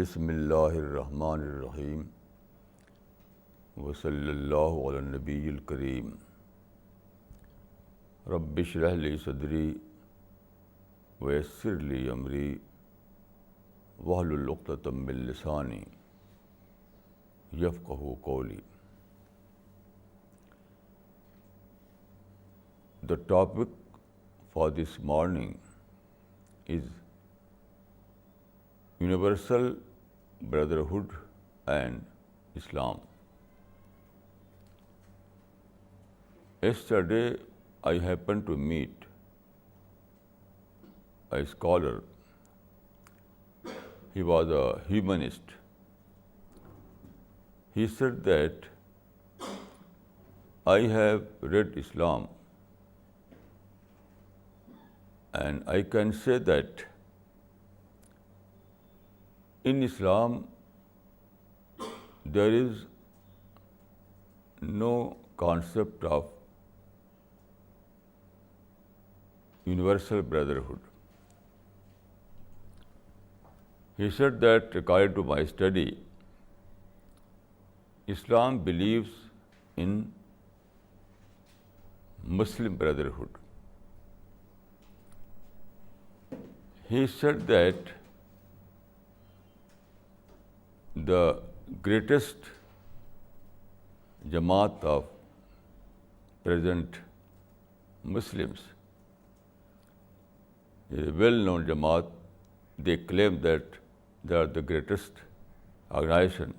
बिस्मिल्लाहिर्रहमानिर्रहीम वसल्लल्लाहु अला नबील करीम रब्बिश्रह ली सदरी वयस्सिर ली अमरी वहलुल उक़्दतम मिन लिसानी यफ़क़हू क़ौली। The topic for this morning is Universal Brotherhood and Islam. Yesterday, I happened to meet a scholar. He was a humanist. He said that I have read Islam and I can say that in Islam there is no concept of universal brotherhood. He said that according to my study, Islam believes in Muslim brotherhood. He said that the greatest Jamaat of present Muslims is a well-known Jamaat. They claim that they are the greatest organization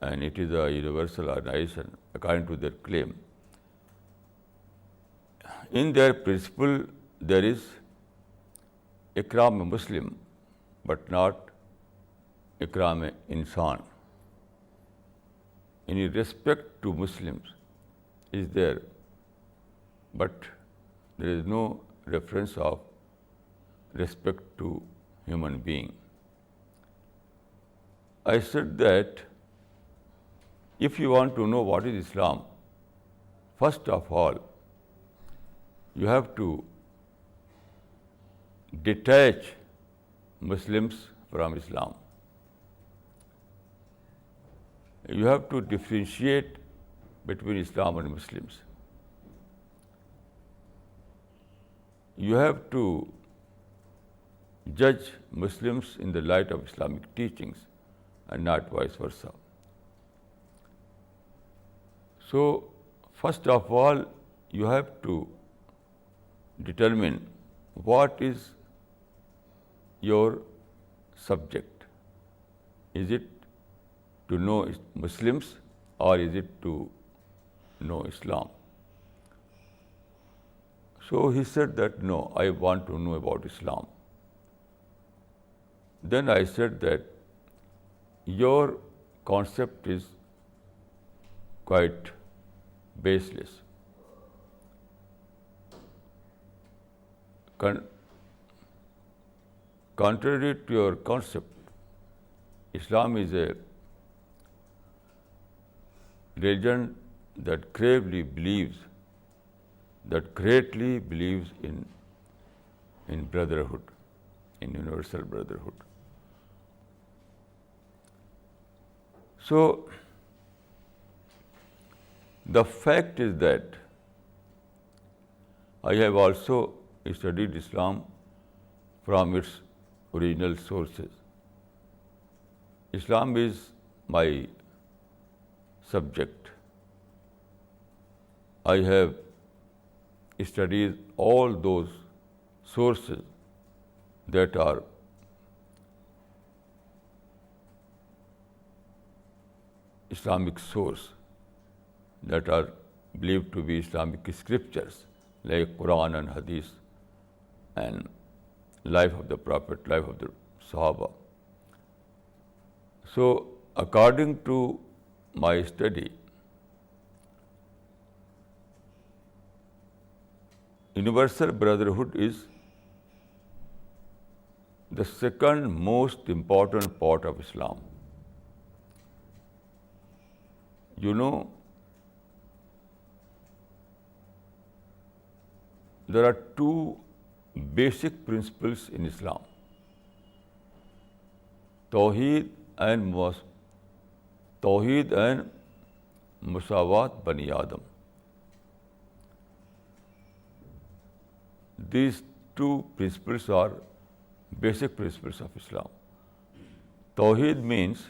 and it is a universal organization according to their claim. In their principle, there is ikram a Muslim, but not ikram a insan. Any respect to Muslims is there, but there is no reference of respect to human being. I said that if you want to know what is Islam, first of all, you have to detach Muslims from Islam. You have to differentiate between Islam and Muslims. You have to judge Muslims in the light of Islamic teachings and not vice versa. So, first of all, you have to determine what is your subject. Is it to know Muslims or is it to know Islam? So he said that no, I want to know about Islam. Then I said that your concept is quite baseless. Contrary to your concept, Islam is a religion that greatly believes in brotherhood, in universal brotherhood. So, the fact is that I have also studied Islam from its original sources. Islam is my subject. I have studied all those sources that are Islamic source, that are believed to be Islamic scriptures like Quran and Hadith and life of the Prophet, life of the Sahaba. So, according to my study, universal brotherhood is the second most important part of Islam. You know, there are two basic principles in Islam. Tawheed and Musawat Bani Adam. These two principles are basic principles of Islam. Tawheed means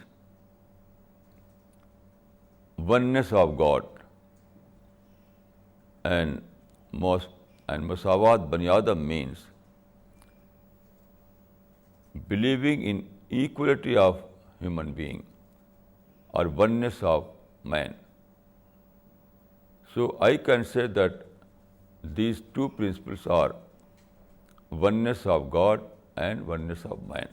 oneness of God, and Musawat Bani Adam means believing in equality of human being or oneness of man. So I can say that these two principles are oneness of God and oneness of man.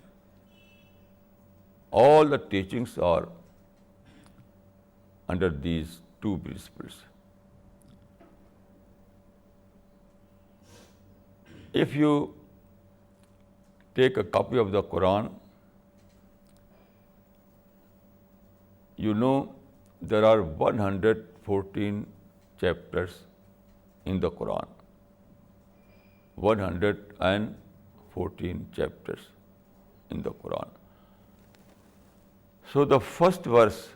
All the teachings are under these two principles. If you take a copy of the Quran, you know there are 114 chapters in the Quran. 114 chapters in the Quran. So the first verse,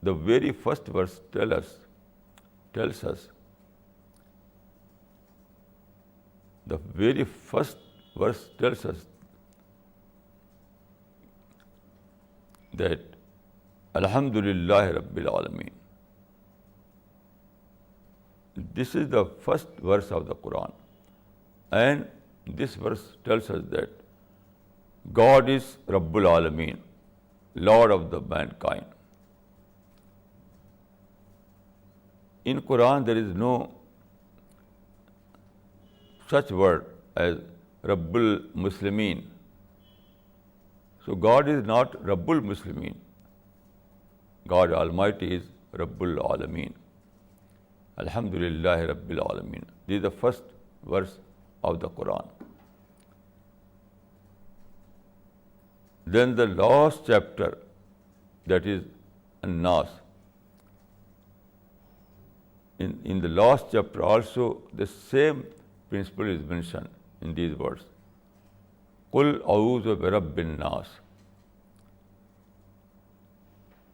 the very first verse tells us, the very first verse tells us that Alhamdulillah Rabbil Alameen. This is the first verse of the Quran. And this verse tells us that God is Rabbul Alameen, Lord of the mankind. In Quran there is no such word as Rabbul Muslimin. So God is not Rabbul Muslimin. God Almighty is Rabbul Alameen. Alhamdulillah Rabbil Alameen. This is the first verse of the Quran. Then the last chapter, that is An-Nas. In the last chapter also the same principle is mentioned in these words. Qul a'udhu bi Rabbin Nas.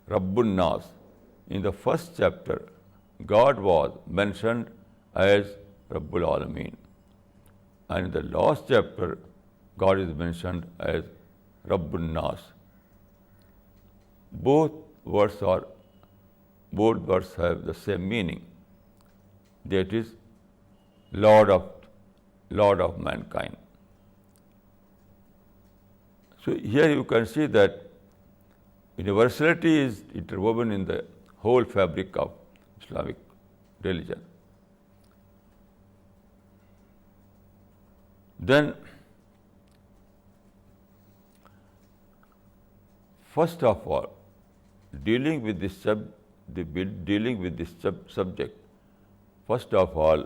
Rabbun Nas. In the first chapter, God was mentioned as Rabbul Alameen. And in the last chapter, God is mentioned as Rabbun Nas. Both words have the same meaning. That is, Lord of mankind. So here you can see that universality is interwoven in the whole fabric of Islamic religion. Then, first of all, dealing with this subject, first of all,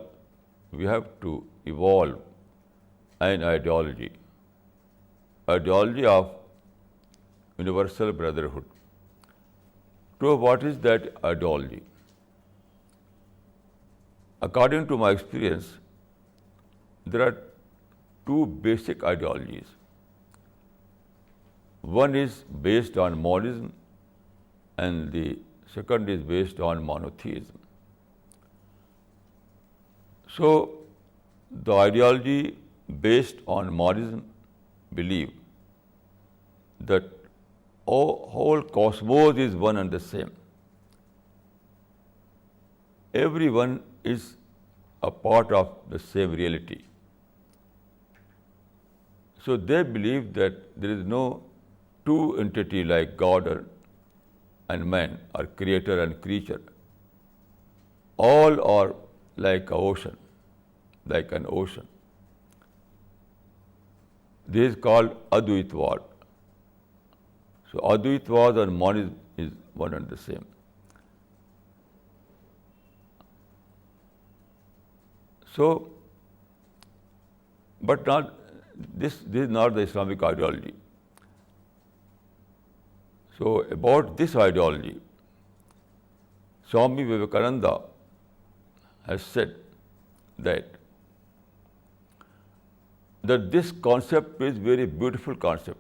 we have to evolve an ideology of universal brotherhood. So what is that ideology? According to my experience, there are two basic ideologies. One is based on monism and the second is based on monotheism. So the ideology based on monism believe that whole cosmos is one and the same. Everyone is a part of the same reality. So they believe that there is no two entity like God and man, or creator and creature. All are like an ocean. This is called Advaitwad. So Advaitwad and monism is one and the same. So, but not this is not the Islamic ideology. So about this ideology, Swami Vivekananda has said that this concept is very beautiful concept.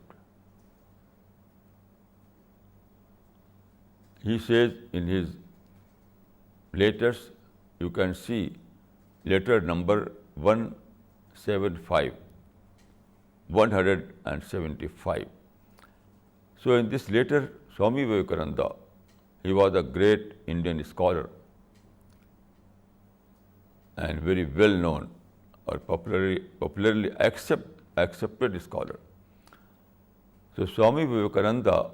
he says in his letters, you can see letter number 175. So in this letter, Swami Vivekananda, he was a great Indian scholar and very well known or popularly accepted scholar. So Swami Vivekananda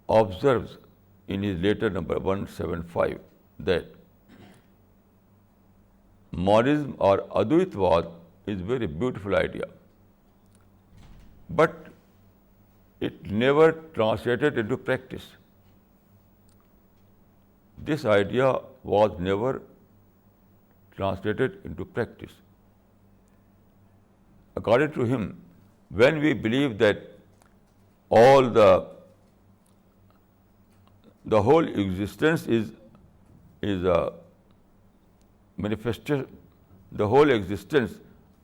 observes in his letter number 175 that monism or Advaitavad is a very beautiful idea, but it never translated into practice. This idea was never translated into practice. According to him, when we believe that all the whole existence is a manifestation, the whole existence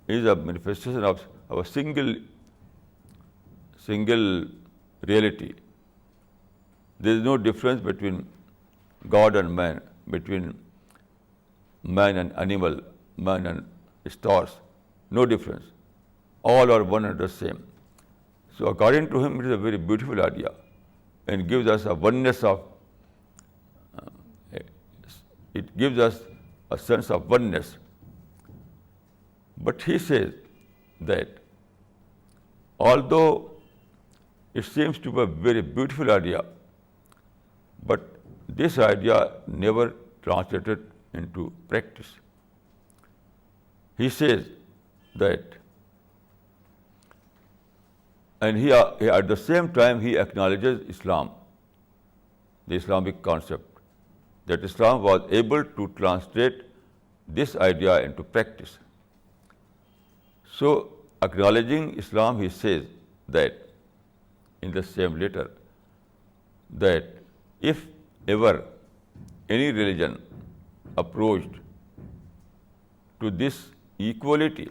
is a manifestation of a single reality. There is no difference between God and man, between man and animal, man and stars. No difference. All are one and the same. So according to him, it is a very beautiful idea and gives us a oneness of, it gives us a sense of oneness. But he says that although it seems to be a very beautiful idea, but this idea never translated into practice. He says that, and he at the same time he acknowledges Islam, the Islamic concept, that Islam was able to translate this idea into practice. So, acknowledging Islam, he says that in the same letter, that if ever any religion approached to this equality,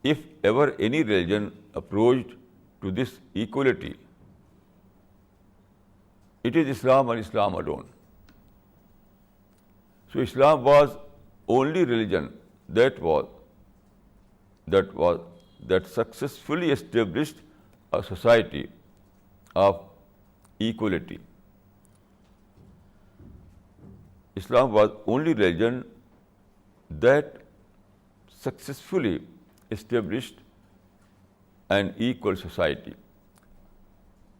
if ever any religion approached to this equality, it is Islam and Islam alone. So Islam was only religion that successfully established a society of equality. Islam was only religion that successfully established an equal society,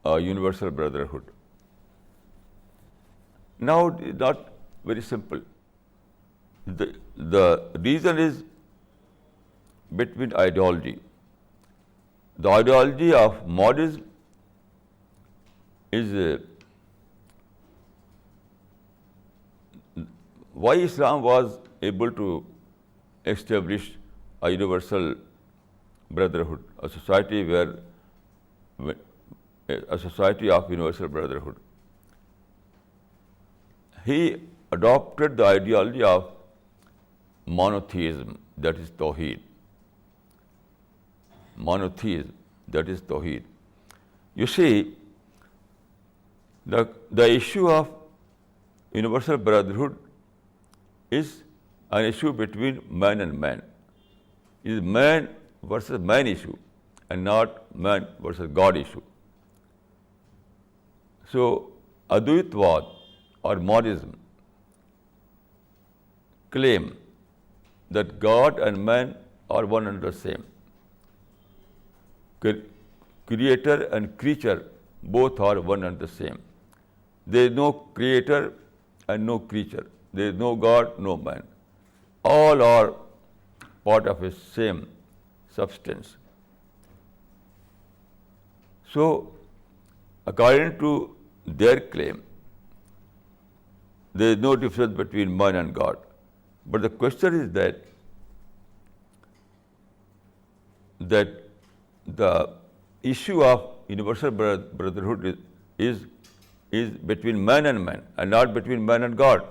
a universal brotherhood. Now, it is not very simple. The reason is between ideology. The ideology of monism is why Islam was able to establish a universal brotherhood, a society of universal brotherhood. He adopted the ideology of monotheism, that is Tawheed. Monotheism, that is Tawheed. You see, the issue of universal brotherhood is an issue between man and man. It is man versus man issue and not man versus God issue. So, Advaitavad or monism claim that God and man are one and the same. Creator and creature both are one and the same. There is no creator and no creature. There is no God, no man. All are part of a same substance. So, according to their claim, there is no difference between man and God. But the question is that the issue of universal brotherhood is between man and not between man and God.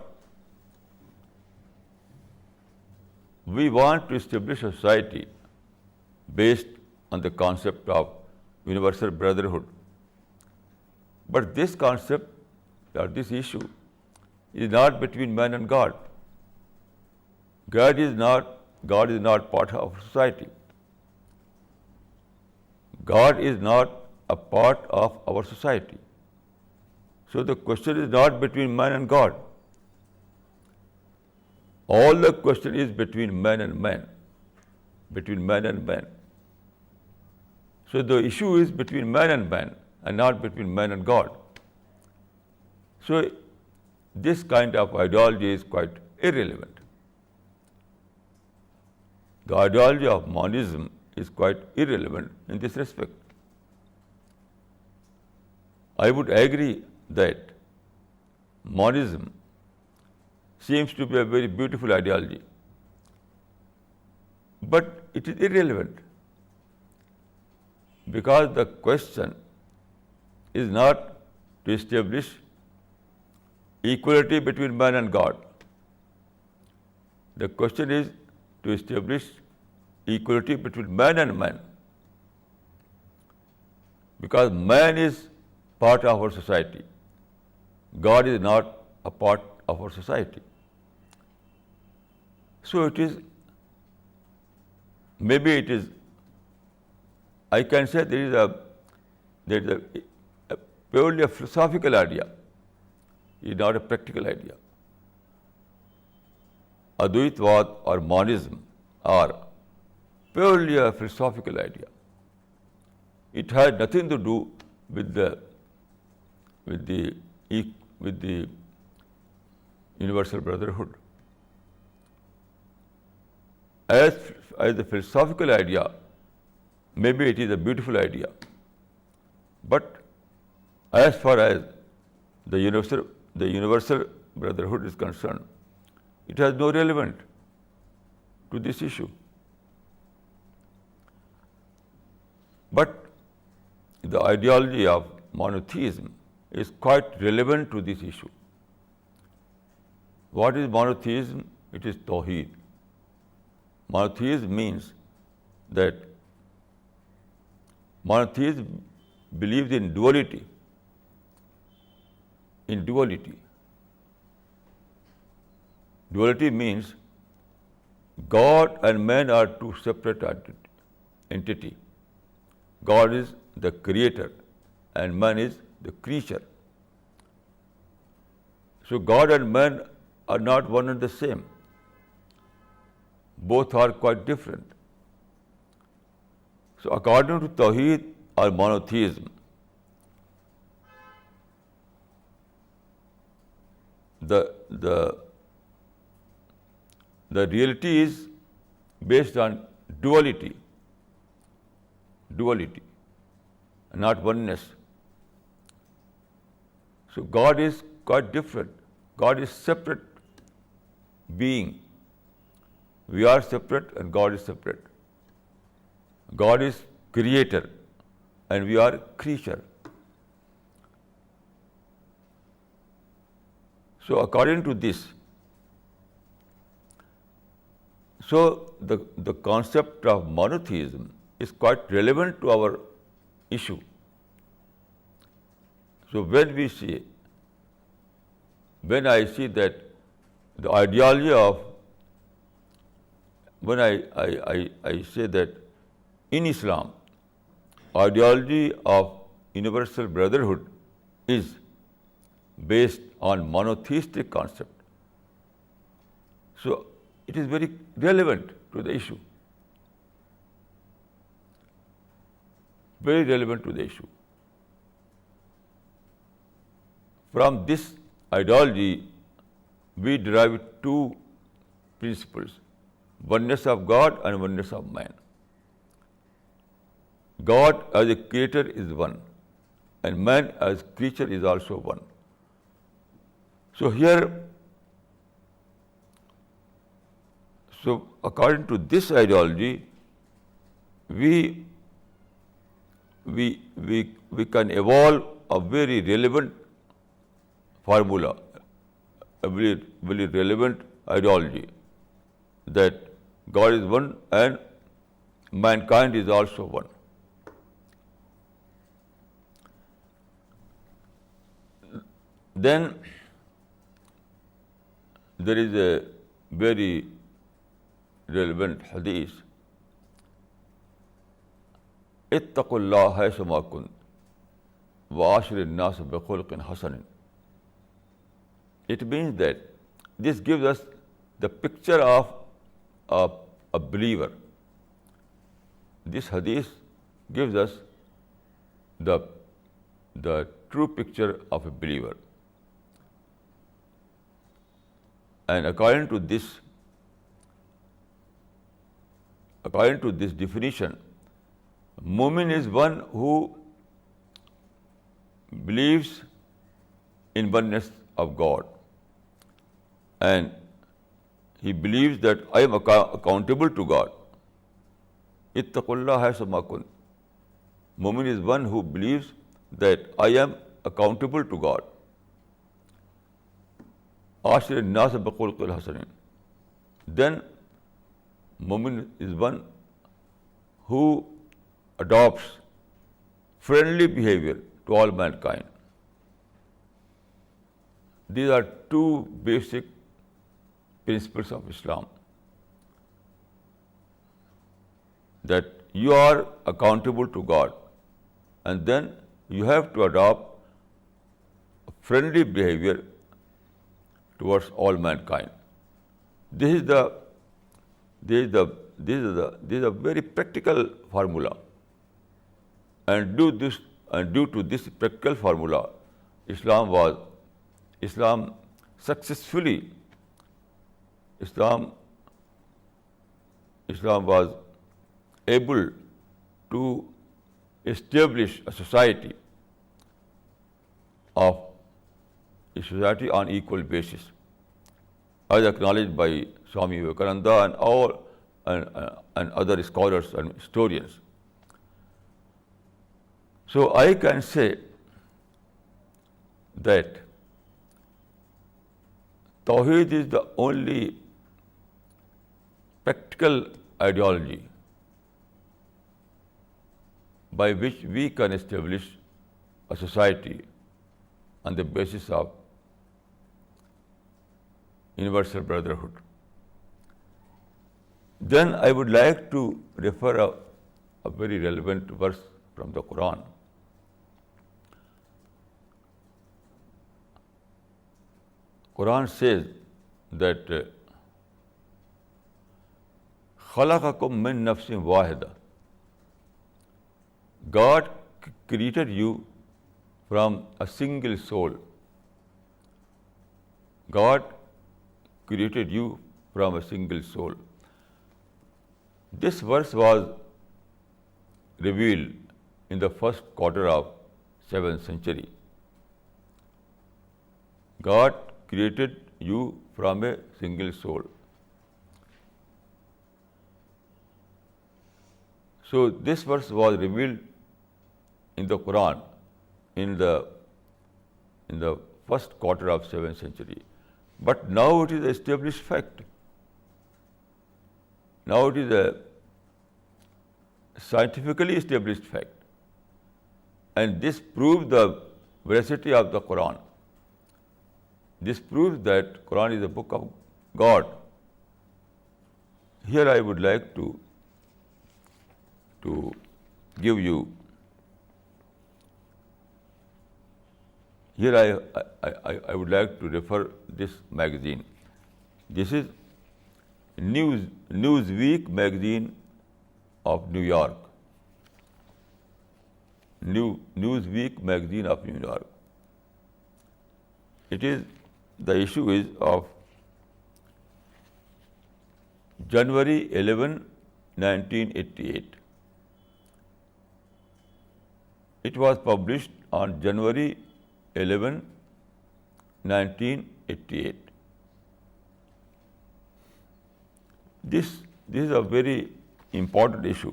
We want to establish a society based on the concept of universal brotherhood. But this concept or this issue is not between man and God. God is not part of society. God is not a part of our society. So the question is not between man and God. All the question is between man and man. Between man and man. So the issue is between man and not between man and God. So this kind of ideology is quite irrelevant. The ideology of monism is quite irrelevant in this respect. I would agree that monism seems to be a very beautiful ideology, but it is irrelevant because the question is not to establish equality between man and God. The question is to establish equality between man and man, because man is part of our society. God is not a part of our society. So I can say there is a purely a philosophical idea. It is not a practical idea. Advaitvad or monism are purely a philosophical idea. It has nothing to do with the universal brotherhood. As a philosophical idea, maybe it is a beautiful idea, but as far as the universal brotherhood is concerned, it has no relevance to this issue. But the ideology of monotheism is quite relevant to this issue. What is monotheism? It is Tawheed. Monotheism means that monotheism believes in duality. In duality. Duality means God and man are two separate entities. God is the creator and man is the creature. So God and man are not one and the same. Both are quite different. So according to Tawheed or monotheism, the reality is based on duality, not oneness. So God is quite different. God is separate being. We are separate and God is separate. God is creator and we are creature. So according to this, so the concept of monotheism is quite relevant to our issue. So when I see that the ideology of, when I say that in Islam, ideology of universal brotherhood is based on monotheistic concept. So it is very relevant to the issue. Very relevant to the issue. From this ideology, we derive two principles: oneness of God and oneness of man. God as a creator is one, and man as creature is also one. So according to this ideology, we can evolve a very relevant formula, a very relevant ideology, that God is one and mankind is also one. Then there is a very relevant hadith. اتقوا الله حيثما كنتم وعاشروا الناس بخلق حسن. It means that this gives us the picture of a believer. This hadith gives us the true picture of a believer. And according to this definition, Mu'min is one who believes in oneness of God, and he believes that I am accountable to God. Ittaqullaha haythuma kuntum. Mu'min is one who believes that I am accountable to God. Ashir an-nas bikhulqin hasanin. Then Mu'min is one who adopts friendly behavior to all mankind. These are two basic principles of Islam. That you are accountable to God, and then you have to adopt friendly behavior towards all mankind. This is a very practical formula. And due to this practical formula, Islam was able to establish a society on equal basis, as acknowledged by Swami Vivekananda and other scholars and historians. So I can say that Tawheed is the only practical ideology by which we can establish a society on the basis of universal brotherhood. Then I would like to refer a very relevant verse from the Quran. Quran says that خَلَقَكُم مِّن نَفْسٍ وَاحِدَةٍ. God created you from a single soul. God created you from a single soul. This verse was revealed in the first quarter of 7th century. God created you from a single soul. So this verse was revealed in the Quran in the first quarter of 7th century. But now it is an established fact. Now it is a scientifically established fact. And this proves the veracity of the Quran. This proves that Quran is a book of God. Here I would like to give you. Here I would like to refer this magazine. This is Newsweek magazine of New York. Newsweek magazine of New York. The issue is of January 11, 1988. It was published on January 11, 1988. This is a very important issue.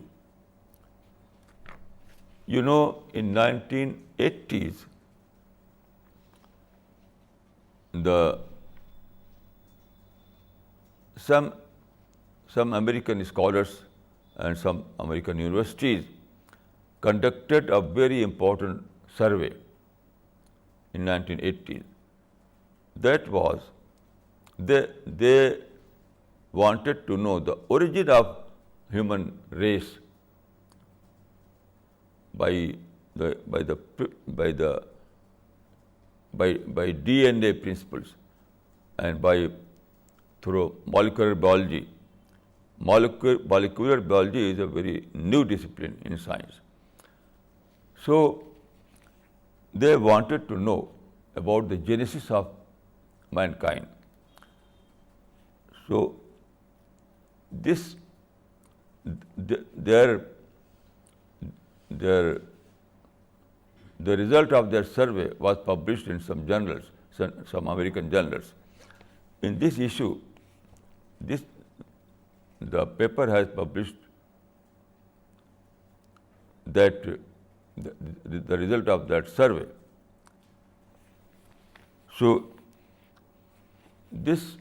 You know, in 1980s, some American scholars and some American universities conducted a very important survey in 1980s, that was they wanted to know the origin of human race by DNA principles and through molecular biology. Molecular biology is a very new discipline in science. So they wanted to know about the genesis of mankind. So the result of their survey was published in some journals, some American journals. In this issue, the paper has published that the result of that survey. So this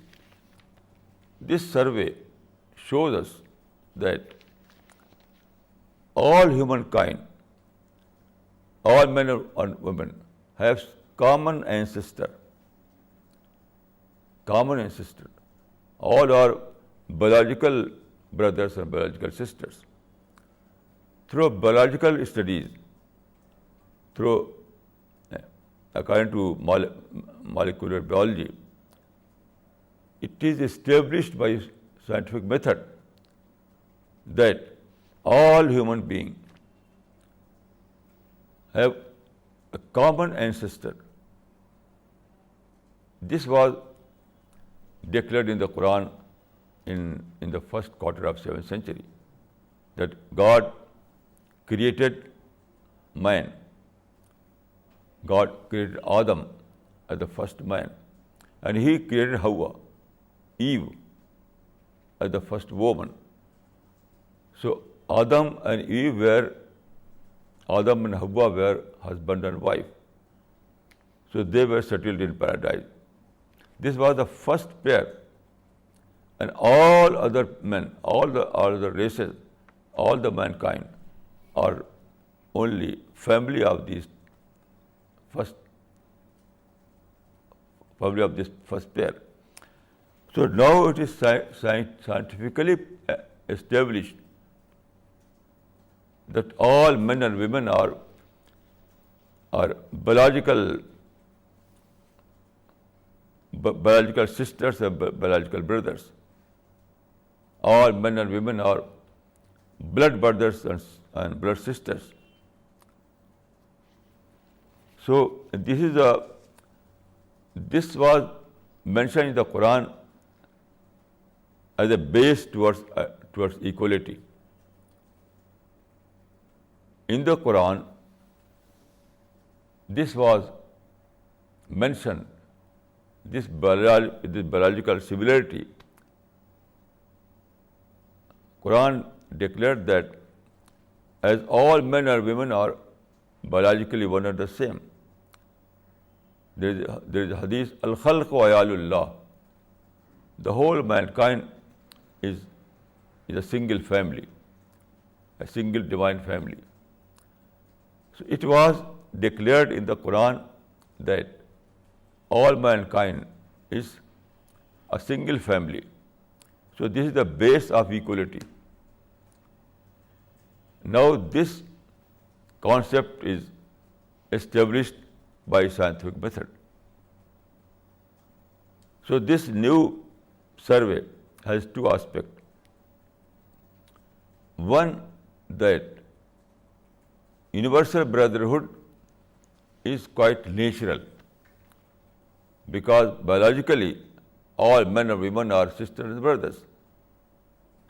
survey shows us that all humankind, all men and women, have common ancestor. All are biological brothers and biological sisters. Through biological studies, according to molecular biology, it is established by scientific method that all human beings have a common ancestor. This was declared in the Quran in the first quarter of 7th century, that God created man. God created Adam as the first man, and He created Hawa, Eve, as the first woman. So Adam and Hawa were husband and wife. So they were settled in paradise. This was the first pair, and all other men, all the races, all the mankind are only family of this first pair. So now it is scientifically established that all men and women are biological sisters and biological brothers. All men and women are blood brothers and blood sisters. So this was mentioned in the Quran as a base towards equality. In the Quran, this was mentioned, this biological similarity. Quran declared that as all men and women are biologically one and the same. There is a hadith, al-khalqu ayalullah. The whole mankind is a single family, a single divine family. So it was declared in the Quran that all mankind is a single family. So this is the base of equality. Now this concept is established by scientific method. So this new survey has two aspects. One, that universal brotherhood is quite natural, because biologically all men and women are sisters and brothers.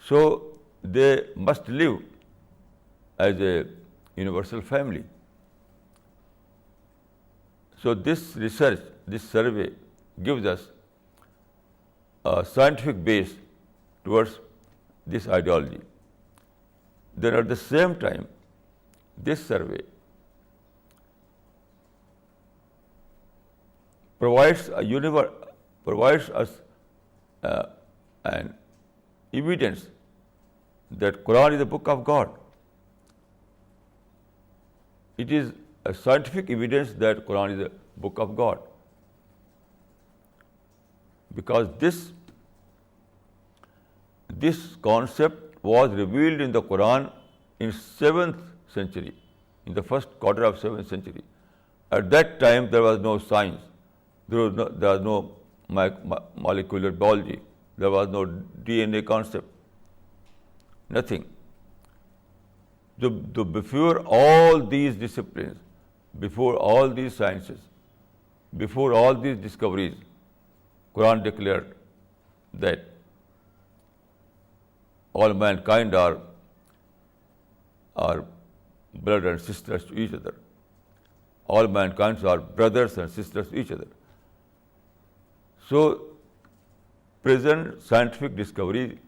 So they must live as a universal family. So this research, this survey gives us a scientific base towards this ideology. Then at the same time, this survey provides us an evidence that Quran is the book of God. It is a scientific evidence that Quran is a book of God. because this concept was revealed in the Quran in 7th century, in the first quarter of 7th century. At that time, there was no science, there was no molecular biology, there was no DNA concept, nothing. Before all these disciplines, before all these sciences, before all these discoveries, Quran declared that all mankind are brothers and sisters to each other. All mankind are brothers and sisters to each other. So, present scientific discovery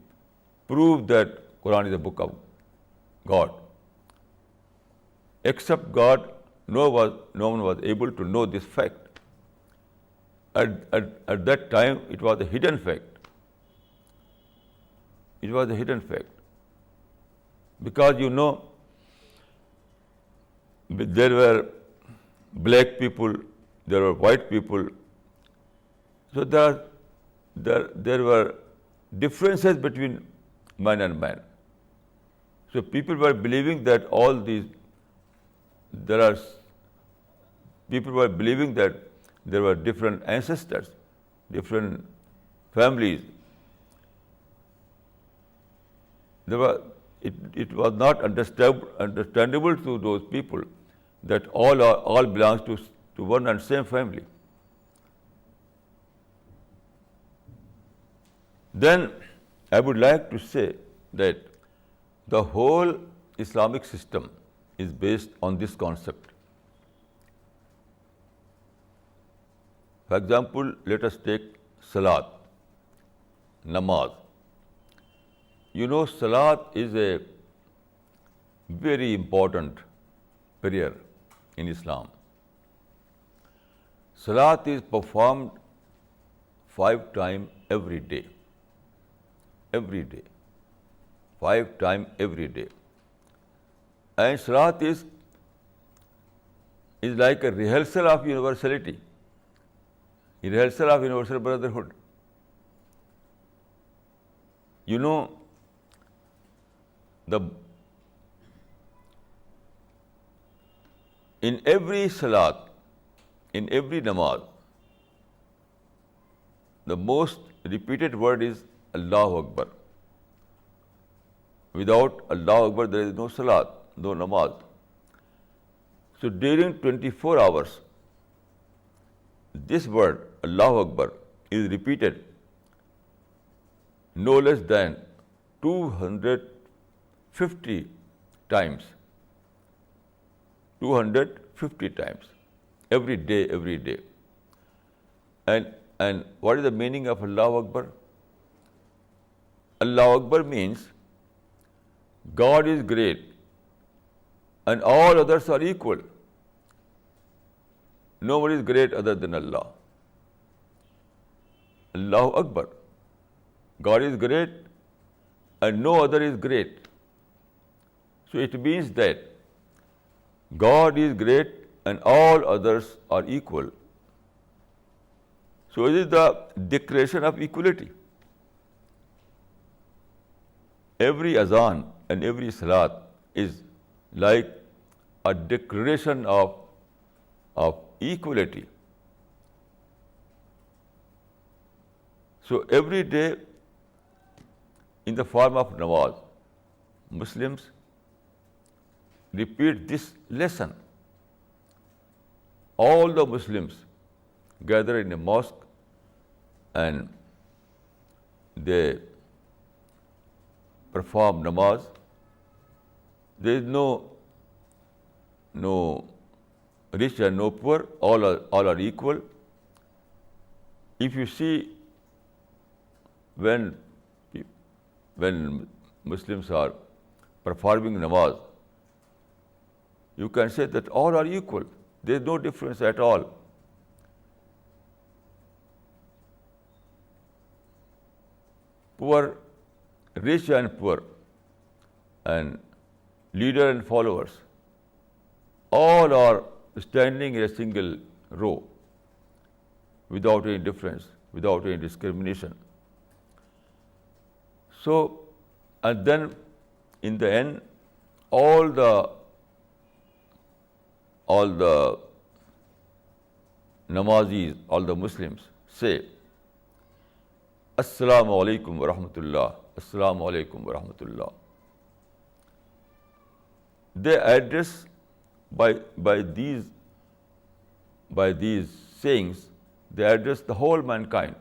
prove that Quran is a book of God. Except God, no one was able to know this fact. At that time, it was a hidden fact. It was a hidden fact. Because there were black people, there were white people. So there were differences between man and man. So people were believing that people were believing that there were different ancestors, different families. It was not understandable to those people that all belongs to one and same family. Then I would like to say that the whole Islamic system is based on this concept. For example, let us take Salat, namaz. Salat is a very important prayer in Islam. Salat is performed 5 times every day. Every day. 5 times every day. And Salat is like a rehearsal of universality, a rehearsal of universal brotherhood. In every Salat, in every namaz, the most repeated word is Allahu Akbar. Without Allahu Akbar, there is no Salat, no namaz. So during 24 hours, this word, Allahu Akbar, is repeated no less than 250 times. 250 times. Every day. And what is the meaning of Allahu Akbar? Allahu Akbar means God is great and all others are equal. Nobody is great other than Allah. Allahu Akbar. God is great and no other is great. So it means that God is great and all others are equal. So it is the declaration of equality. Every azan and every salat is like a declaration of equality. So every day in the form of namaz, Muslims repeat this lesson. All the Muslims gather in a mosque and they perform namaz. There is no rich and no poor, all are equal. If you see when Muslims are performing namaz, you can say that all are equal. There is no difference at all. Poor, rich and poor, and leader and followers, all are standing in a single row without any difference. without any discrimination. So, and then in the end, all the namazis, all the Muslims say, Assalamu alaikum wa rahmatullah, Assalamu alaikum wa rahmatullah. They address by these sayings, they address the whole mankind.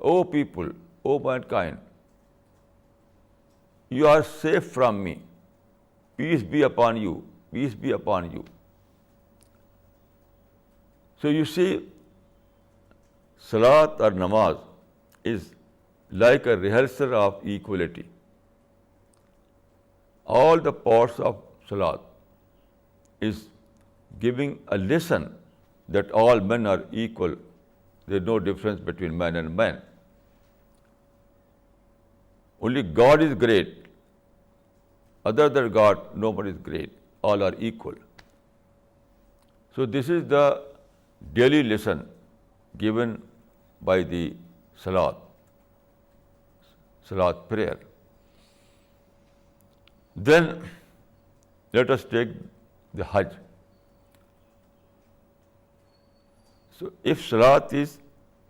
O people, O mankind, you are safe from me. Peace be upon you. Peace be upon you. So you see, salat or namaz is like a rehearsal of equality. All the parts of salat is giving a lesson that all men are equal. There is no difference between man and man. Only God is great. Other than God, nobody is great. All are equal. So this is the daily lesson given by the salat prayer. Then let us take the Hajj. So if salat is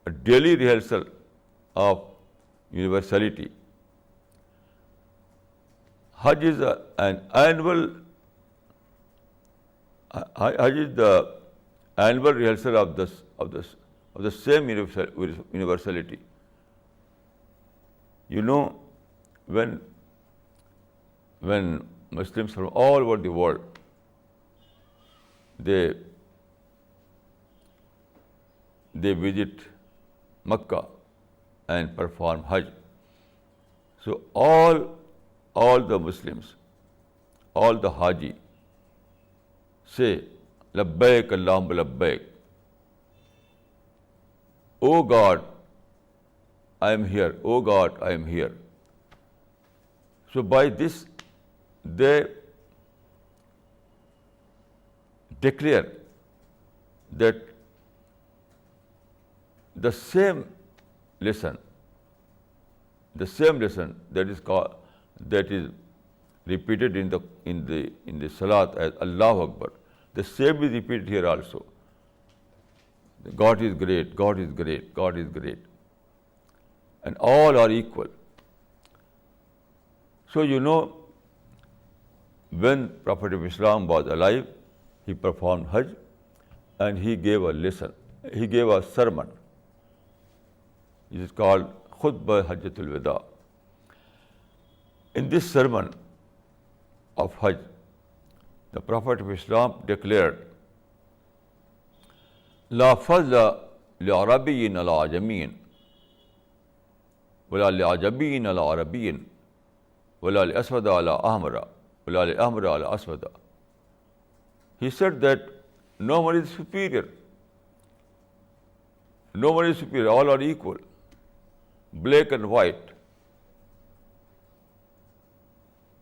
a daily rehearsal of universality, Hajj is an annual. Hajj is the annual rehearsal of the same universality. You know, when Muslims from all over the world they visit Makkah and perform Hajj, so all the Muslims, all the Haji say, Labbaik Allahumma Labbaik. O God, I am here. O God, I am here. So by this, they declare that the same lesson that is repeated in the salat as Allahu Akbar, the same is repeated here also. God is great, God is great, God is great. And all are equal. So you know, when Prophet of Islam was alive, he performed Hajj and he gave a lesson. He gave a sermon. It is called Khutbah Hajjatul Wada. In this sermon of Hajj, the Prophet of Islam declared, La fazla li'arabiyyin ala ajamiyyin, wala li'ajamiyyin ala arabiyyin, wala li'aswada ala ahmara, wala li'ahmara ala aswada. He said that no one is superior. No one is superior. All are equal. Black and white.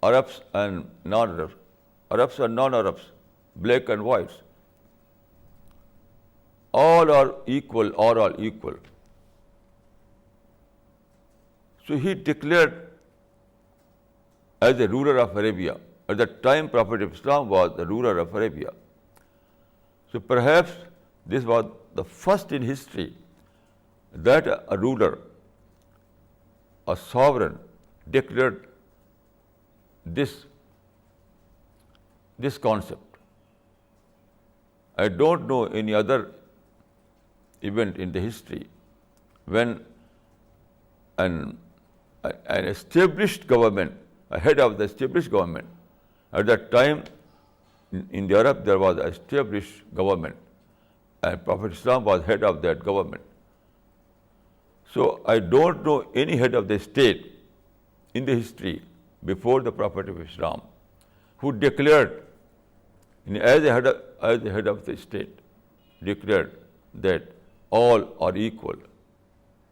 Arabs and non-Arabs. Arabs and non-Arabs. Black and whites. All are equal, all are equal. So he declared as a ruler of Arabia. At that time, Prophet of Islam was the ruler of Arabia. So perhaps this was the first in history that a ruler, a sovereign, declared this concept. I don't know any other event in the history when an established government, a head of the established government, at that time in Europe there was an established government and Prophet Islam was head of that government. So I don't know any head of the state in the history before the Prophet of Islam who declared, as a head of the state, declared that all are equal.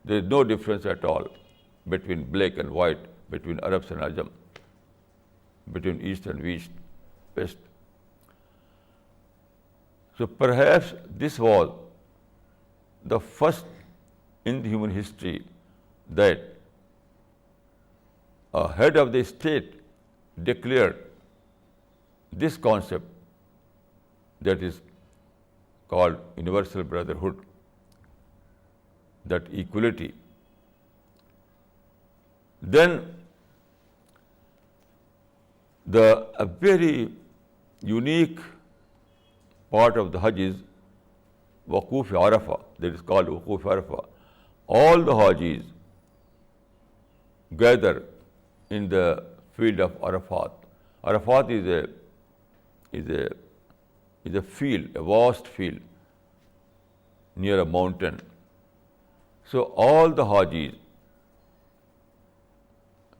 There is no difference at all between black and white, between Arabs and Ajam, between East and West. So perhaps this was the first in the human history that a head of the state declared this concept that is called universal brotherhood, that equality, then a very unique part of the Hajj is Waquf Arafah, that is called Waquf Arafah. All the Hajis gather in the field of Arafat. Arafat is a field, a vast field near a mountain. So all the Hajis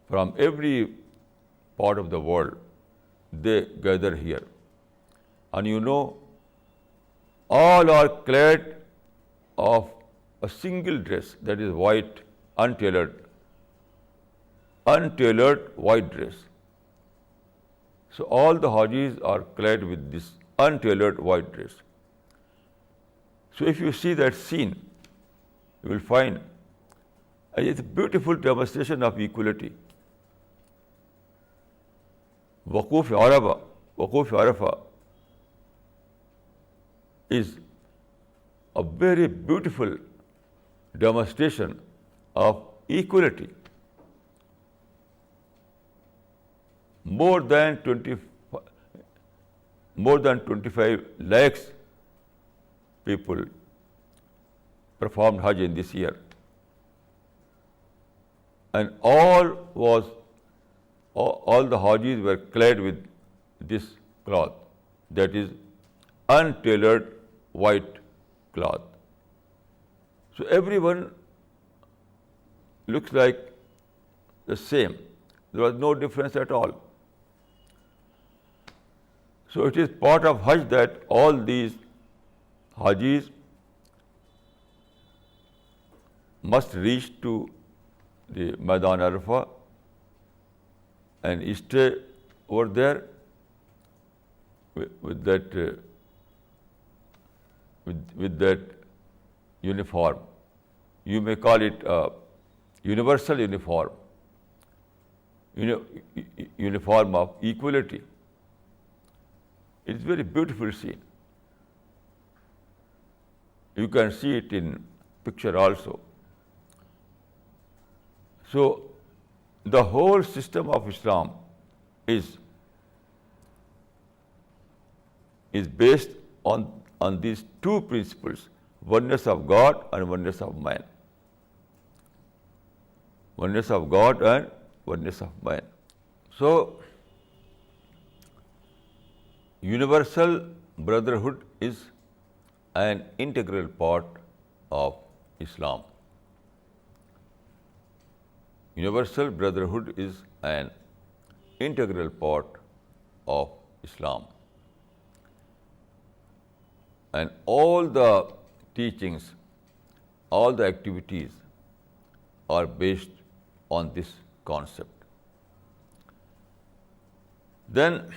from every part of the world, they gather here. And you know, all are clad of a single dress, that is white, untailored white dress. So all the Hajis are clad with this untailored white dress. So if you see that scene, you will find it's a beautiful demonstration of equality. Waquf Arafah is a very beautiful demonstration of equality. More than 25 lakhs people performed Hajj in this year, and all the Hajis were clad with this cloth, that is untailored white cloth. So everyone looks like the same. There was no difference at all. So it is part of Hajj that all these Hajis must reach to the Maidan Arafah and stay over there with that uniform. You may call it a universal uniform, uniform of equality. It's very beautiful scene. You can see it in picture also. So the whole system of Islam is based on these two principles: oneness of God and oneness of man. Oneness of God and oneness of man. So universal brotherhood is an integral part of Islam. Universal brotherhood is an integral part of Islam. And all the teachings, all the activities are based on this concept. Then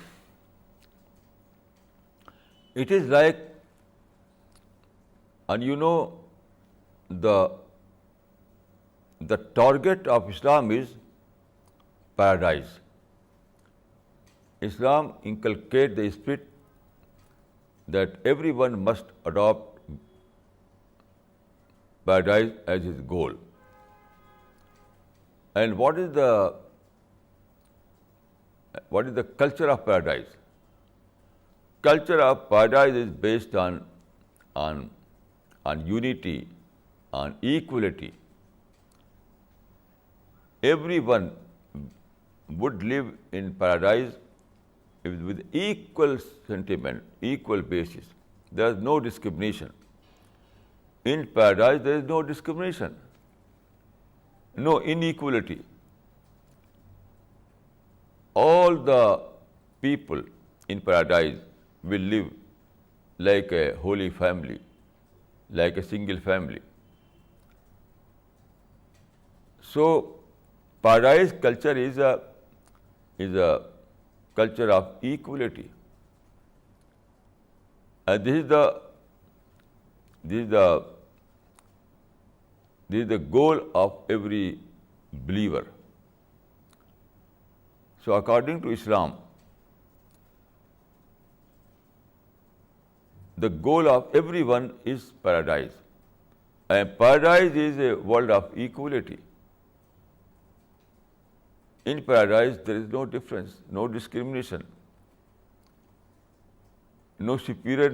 it is like, and you know, the target of Islam is paradise. Islam inculcates the spirit that everyone must adopt paradise as his goal. And what is the culture of paradise? Culture of paradise is based on unity, on equality. Everyone would live in paradise with equal sentiment, equal basis. There is no discrimination. In paradise, there is no discrimination, no inequality. All the people in paradise will live like a holy family, like a single family. So paradise culture is a culture of equality, and this is This is the goal of every believer. So according to Islam, the goal of everyone is paradise. And paradise is a world of equality. In paradise, there is no difference, no discrimination, no superior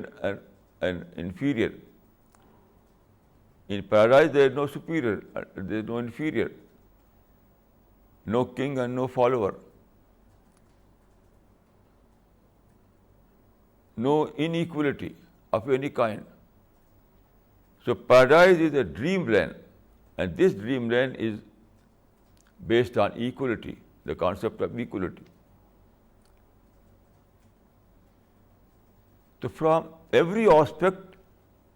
and inferior. In paradise, there is no superior, there is no inferior, no king and no follower, no inequality of any kind. So paradise is a dreamland, and this dreamland is based on equality, the concept of equality. So from every aspect,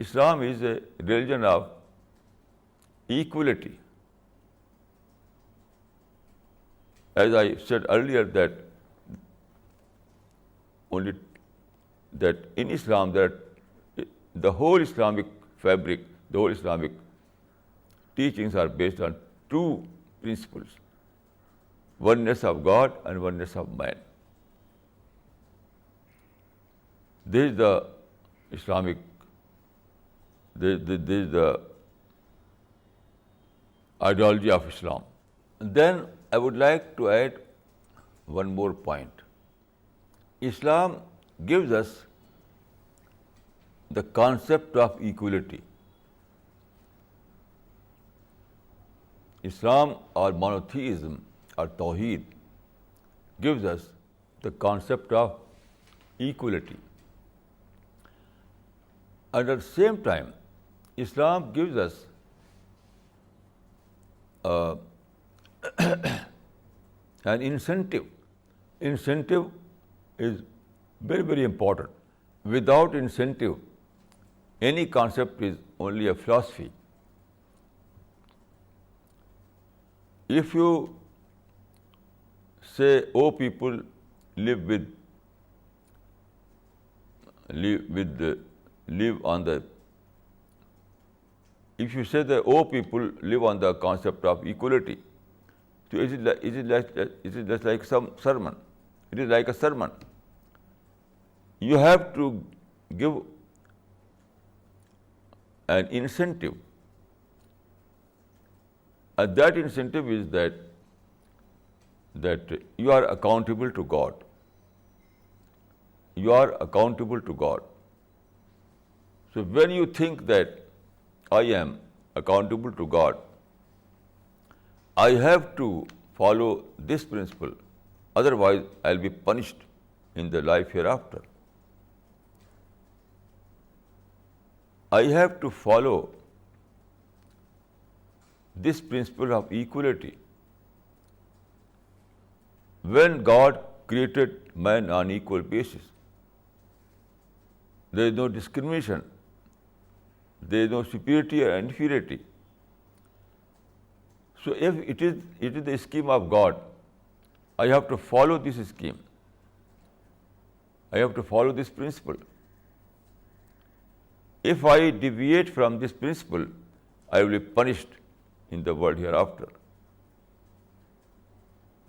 Islam is a religion of equality. As I said earlier, that in Islam, that the whole Islamic fabric, the whole Islamic teachings are based on two principles: oneness of God and oneness of man. This is the Islamic, this is the ideology of Islam. And then I would like to add one more point. Islam gives us the concept of equality. Islam, or monotheism, or Tawheed, gives us the concept of equality. And at the same time, Islam gives us an incentive. Incentive is very, very important. Without incentive, any concept is only a philosophy. If you say, "Oh, people live on the," if you say that, "Oh, people live on the concept of equality," so is it just like some sermon? It is like a sermon. You have to give an incentive. And that incentive is that you are accountable to God. You are accountable to God. So when you think that I am accountable to God, I have to follow this principle, otherwise I'll be punished in the life hereafter. I have to follow this principle of equality. When God created man on equal basis, there is no discrimination, there is no superiority or inferiority. So if it is the scheme of God, I have to follow this scheme. I have to follow this principle. If I deviate from this principle, I will be punished in the world hereafter.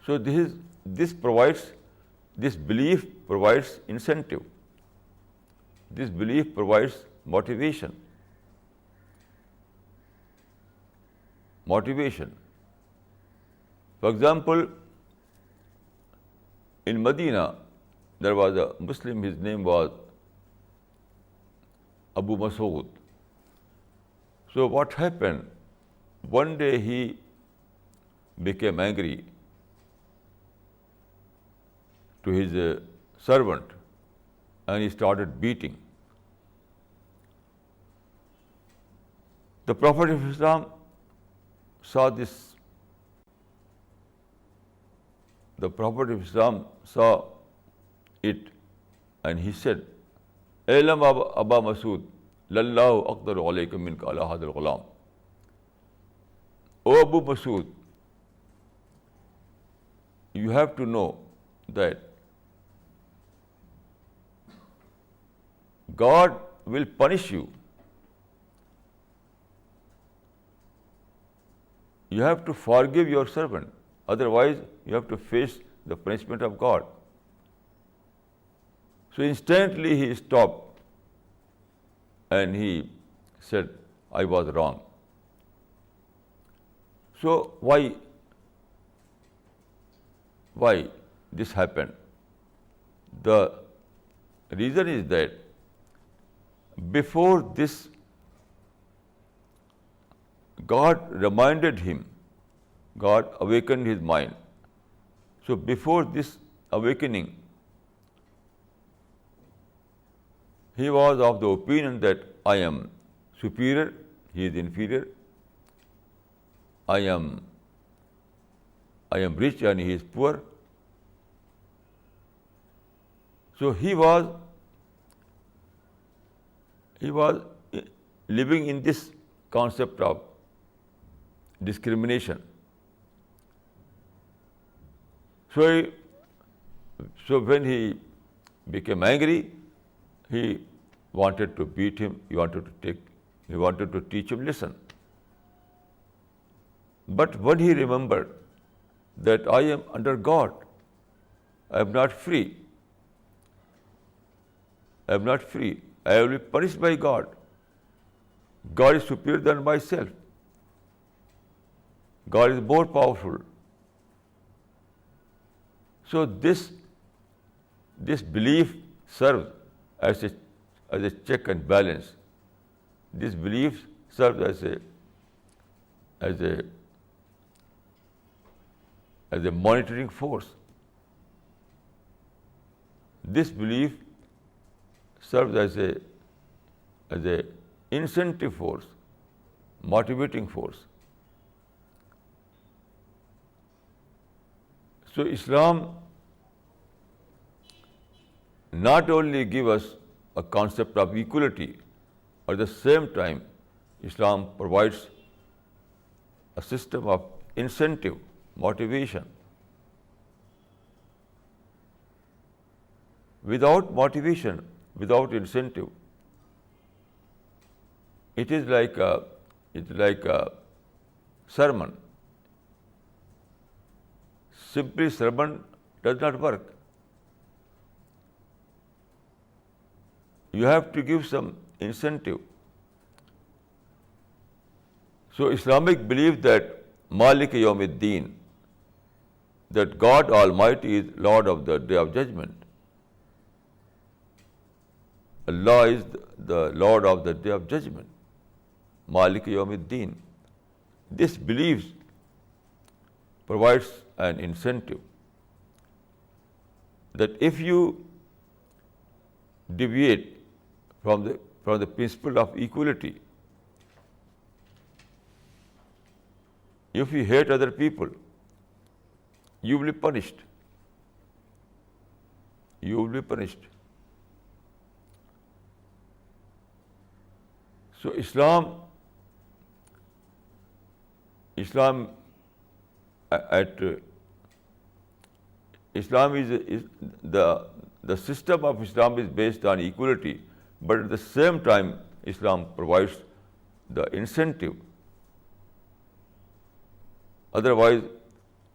So this belief provides incentive. This belief provides motivation. For example, in Medina, there was a Muslim, his name was Abu Masood. So what happened? One day he became angry to his servant, and he started beating. The Prophet of Islam saw this. The Prophet of Islam saw it, and he said, "Alam Aba Masood, lallahu aqdaru alayka minka ala hadha al-ghulam." O Abu Masood, you have to know that God will punish you you have to forgive your servant. Otherwise, you have to face the punishment of God. So instantly he stopped and he said, I was wrong. So why this happened? The reason is that before this, God reminded him, God awakened his mind. So before this awakening, he was of the opinion that I am superior, he is inferior. I am rich and he is poor. So he was living in this concept of discrimination. So when he became angry, he wanted to beat him, he wanted to teach him lesson. But when he remembered that I am under God, I am not free. I am not free. I will be punished by God. God is superior than myself. God is more powerful. So this belief serves as a check and balance. This belief serves as a monitoring force. This belief serves as a incentive force, motivating force. So Islam not only gives us a concept of equality, at the same time Islam provides a system of incentive, motivation. Without motivation, without incentive, it is like a sermon. Simply sermon does not work. You have to give some incentive. So Islamic belief that Malik Yawmiddin, that God Almighty is Lord of the Day of Judgment. Allah is the Lord of the Day of Judgment. Malik Yawmiddin. This belief provides an incentive that if you deviate from the principle of equality, if you hate other people, you will be punished. You will be punished. So Islam is the system of Islam is based on equality, but at the same time Islam provides the incentive. Otherwise,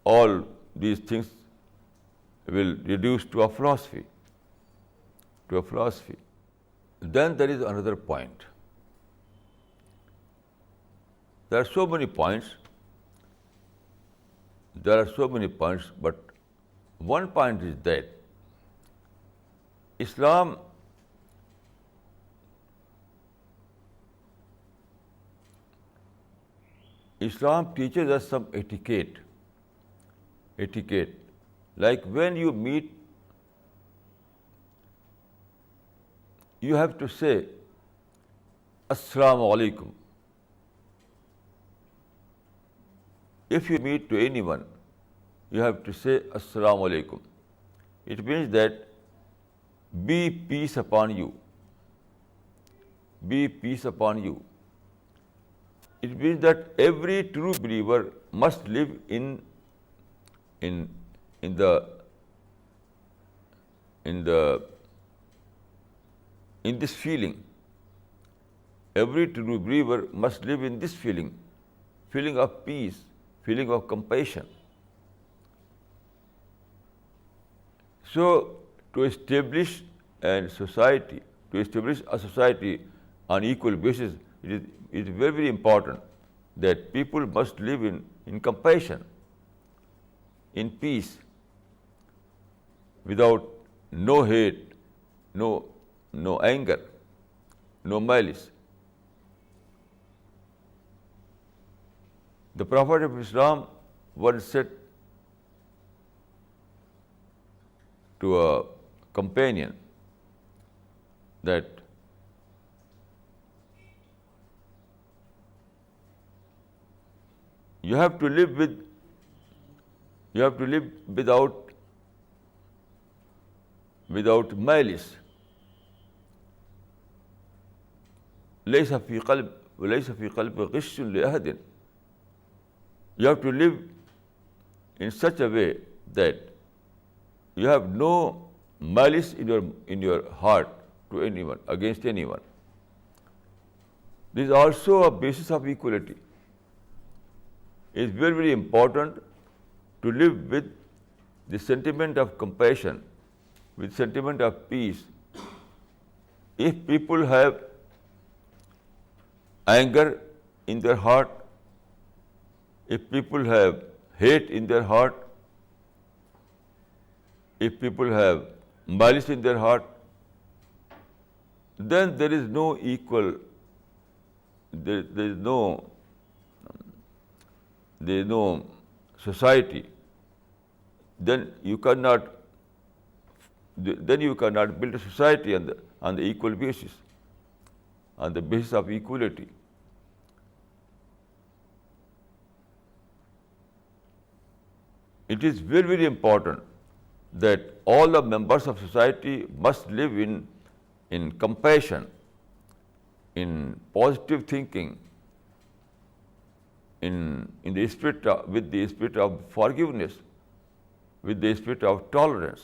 all these things will reduce to a philosophy. Then there is another point. There are so many points, but one point is that Islam teaches us some etiquette. Like when you meet, you have to say, Assalamu alaikum. If you meet to anyone, you have to say, Assalamu alaikum. It means that be peace upon you. Be peace upon you. It means that every true believer must live in this feeling. Every true believer must live in this feeling of peace, feeling of compassion. So, to establish a society on equal basis, it is very, very important that people must live in compassion, in peace, without no hate, no anger, no malice. The Prophet of Islam once said to a companion that you have to live without malice. ليس في قلب غش لأحد. You have to live in such a way that you have no malice in your heart to anyone, against anyone. This is also a basis of equality. It is very, very important to live with the sentiment of compassion, with sentiment of peace. If people have anger in their heart, if people have hate in their heart, if people have malice in their heart, then there is no society. Then you cannot build a society on the equal basis, on the basis of equality. It is very, very important that all the members of society must live in compassion, in positive thinking, with the spirit of forgiveness, with the spirit of tolerance.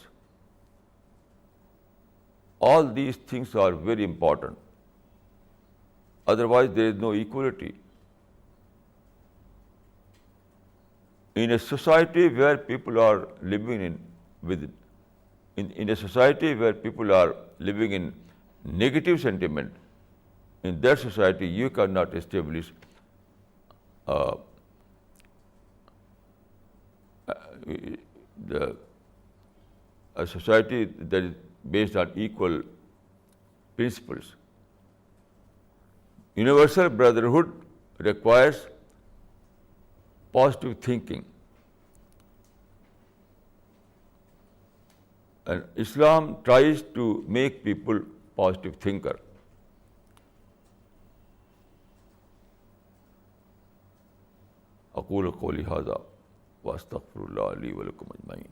All these things are very important. Otherwise, there is no equality. In a society where people are living in a society where people are living in negative sentiment, in that society you cannot establish a society that is based on equal principles. Universal brotherhood requires positive thinking. And Islam tries to make people positive thinker. أقول قولي هذا وأستغفر الله لي ولكم أجمعين.